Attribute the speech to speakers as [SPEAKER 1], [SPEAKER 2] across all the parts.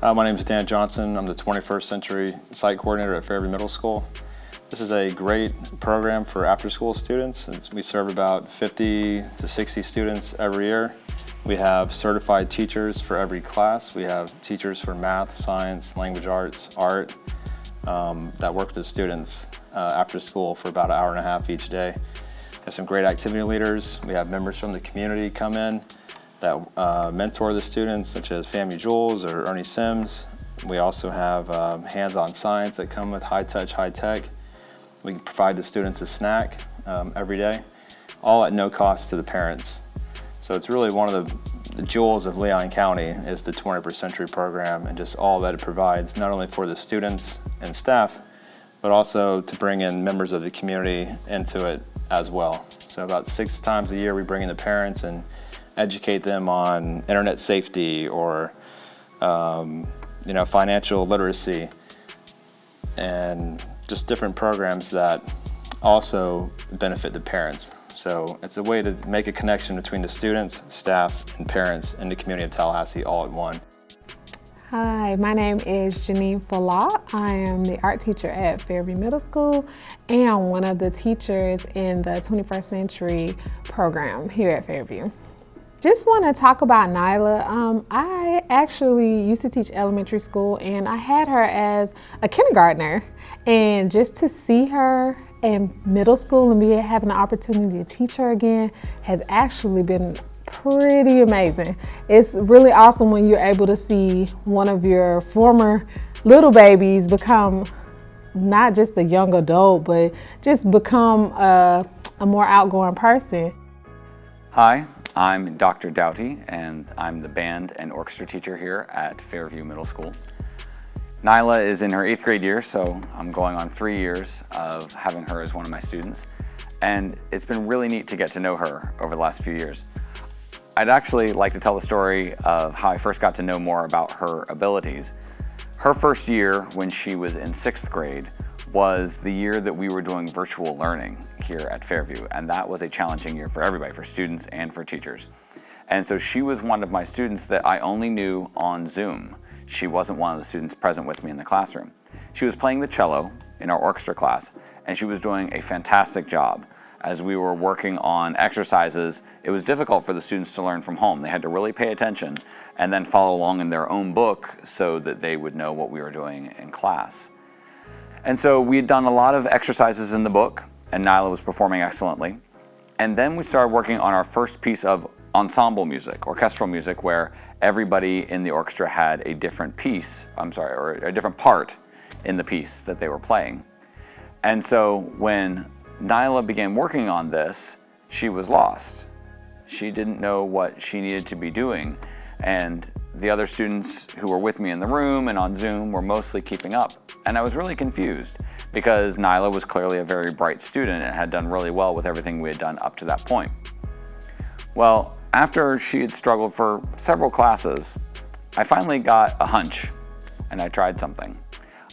[SPEAKER 1] My name is Dan Johnson. I'm the 21st Century Site Coordinator at Fairview Middle School. This is a great program for after-school students. We serve about 50 to 60 students every year. We have certified teachers for every class. We have teachers for math, science, language arts, art, that work with the students after school for about an hour and a half each day. We have some great activity leaders. We have members from the community come in that mentor the students, such as FAMU Jules or Ernie Sims. We also have hands-on science that come with high-touch, high-tech. We provide the students a snack every day, all at no cost to the parents. So it's really one of the jewels of Leon County is the 21st Century program and just all that it provides, not only for the students and staff, but also to bring in members of the community into it as well. So about 6 times a year we bring in the parents and educate them on internet safety or financial literacy and just different programs that also benefit the parents. So it's a way to make a connection between the students, staff, and parents in the community of Tallahassee all at one.
[SPEAKER 2] Hi, my name is Janine Falah. I am the art teacher at Fairview Middle School and one of the teachers in the 21st Century program here at Fairview. Just want to talk about Nyla. I actually used to teach elementary school and I had her as a kindergartner, and just to see her in middle school and having the opportunity to teach her again has actually been pretty amazing. It's really awesome when you're able to see one of your former little babies become not just a young adult, but just become a more outgoing person.
[SPEAKER 3] Hi, I'm Dr. Doughty, and I'm the band and orchestra teacher here at Fairview Middle School. Nyla is in her 8th grade year, so I'm going on 3 years of having her as one of my students, and it's been really neat to get to know her over the last few years. I'd actually like to tell the story of how I first got to know more about her abilities. Her first year, when she was in 6th grade, was the year that we were doing virtual learning here at Fairview, and that was a challenging year for everybody, for students and for teachers. And so she was one of my students that I only knew on Zoom. She wasn't one of the students present with me in the classroom. She was playing the cello in our orchestra class, and she was doing a fantastic job. As we were working on exercises, it was difficult for the students to learn from home. They had to really pay attention and then follow along in their own book so that they would know what we were doing in class. And so we had done a lot of exercises in the book, and Nyla was performing excellently. And then we started working on our first piece of ensemble music, orchestral music, where everybody in the orchestra had a different piece, or a different part in the piece that they were playing. And so when Nyla began working on this, she was lost. She didn't know what she needed to be doing, and the other students who were with me in the room and on Zoom were mostly keeping up. And I was really confused because Nyla was clearly a very bright student and had done really well with everything we had done up to that point. Well, after she had struggled for several classes, I finally got a hunch and I tried something.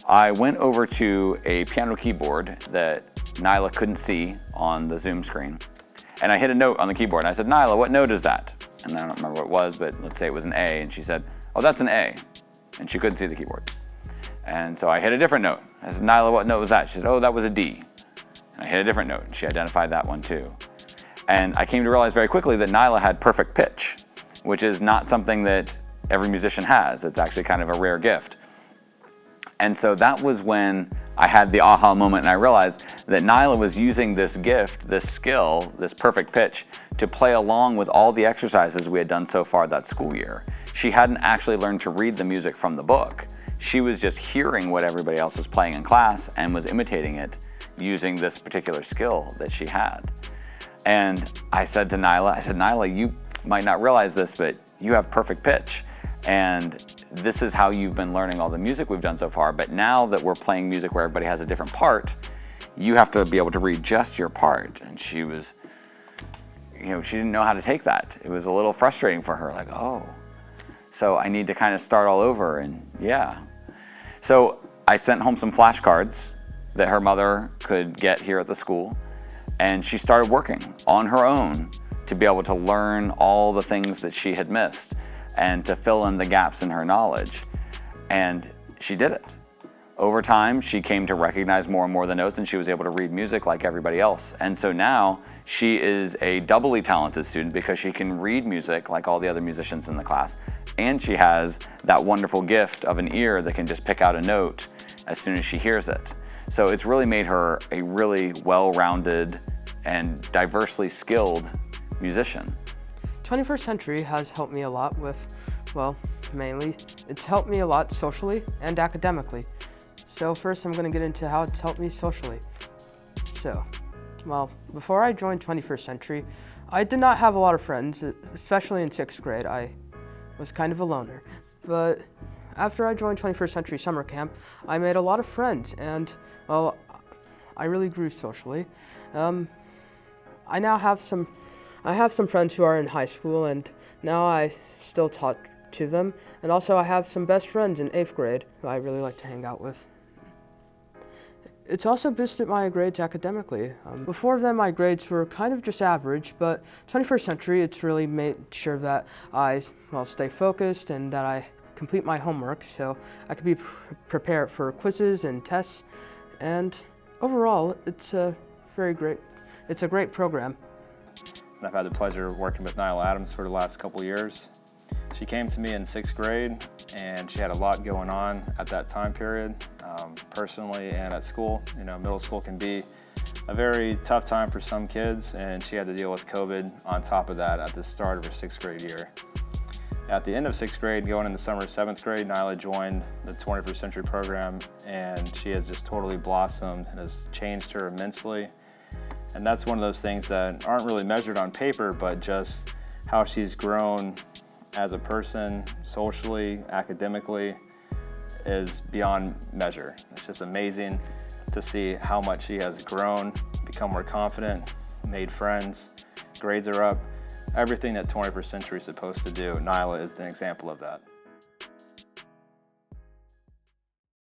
[SPEAKER 3] I went over to a piano keyboard that Nyla couldn't see on the Zoom screen, and I hit a note on the keyboard and I said, "Nyla, what note is that?" And I don't remember what it was, but let's say it was an A, and she said, "Oh, that's an A," and she couldn't see the keyboard. And so I hit a different note. I said, "Nyla, what note was that?" She said, "Oh, that was a D." And I hit a different note, and she identified that one too. And I came to realize very quickly that Nyla had perfect pitch, which is not something that every musician has. It's actually kind of a rare gift. And so that was when I had the aha moment, and I realized that Nyla was using this gift, this skill, this perfect pitch, to play along with all the exercises we had done so far that school year. She hadn't actually learned to read the music from the book. She was just hearing what everybody else was playing in class and was imitating it using this particular skill that she had. And I said to Nyla, "Nyla, you might not realize this, but you have perfect pitch. And this is how you've been learning all the music we've done so far, but now that we're playing music where everybody has a different part, you have to be able to read just your part." And she was, she didn't know how to take that. It was a little frustrating for her, like, oh, so I need to kind of start all over, and yeah. So I sent home some flashcards that her mother could get here at the school, and she started working on her own to be able to learn all the things that she had missed and to fill in the gaps in her knowledge. and she did it. Over time, she came to recognize more and more the notes, and she was able to read music like everybody else. And so now she is a doubly talented student because she can read music like all the other musicians in the class, and she has that wonderful gift of an ear that can just pick out a note as soon as she hears it. So it's really made her a really well-rounded and diversely skilled musician.
[SPEAKER 4] 21st Century has helped me a lot with, well, mainly, it's helped me a lot socially and academically. So first I'm going to get into how it's helped me socially. So, well, before I joined 21st Century, I did not have a lot of friends, especially in 6th grade. I was kind of a loner. But after I joined 21st Century Summer Camp, I made a lot of friends, and, well, I really grew socially. I now have some friends who are in high school, and now I still talk to them. And also I have some best friends in 8th grade who I really like to hang out with. It's also boosted my grades academically. Before then, my grades were kind of just average, but 21st Century, it's really made sure that I, well, stay focused and that I complete my homework so I could be prepared for quizzes and tests. And overall, it's a great program.
[SPEAKER 1] And I've had the pleasure of working with Nyla Adams for the last couple years. She came to me in 6th grade, and she had a lot going on at that time period, personally and at school. You know, middle school can be a very tough time for some kids, and she had to deal with COVID on top of that at the start of her 6th grade year. At the end of 6th grade, going into summer of 7th grade, Nyla joined the 21st Century program, and she has just totally blossomed and has changed her immensely. And that's one of those things that aren't really measured on paper, but just how she's grown as a person, socially, academically, is beyond measure. It's just amazing to see how much she has grown, become more confident, made friends, grades are up. Everything that 21st Century is supposed to do, Nyla is an example of that.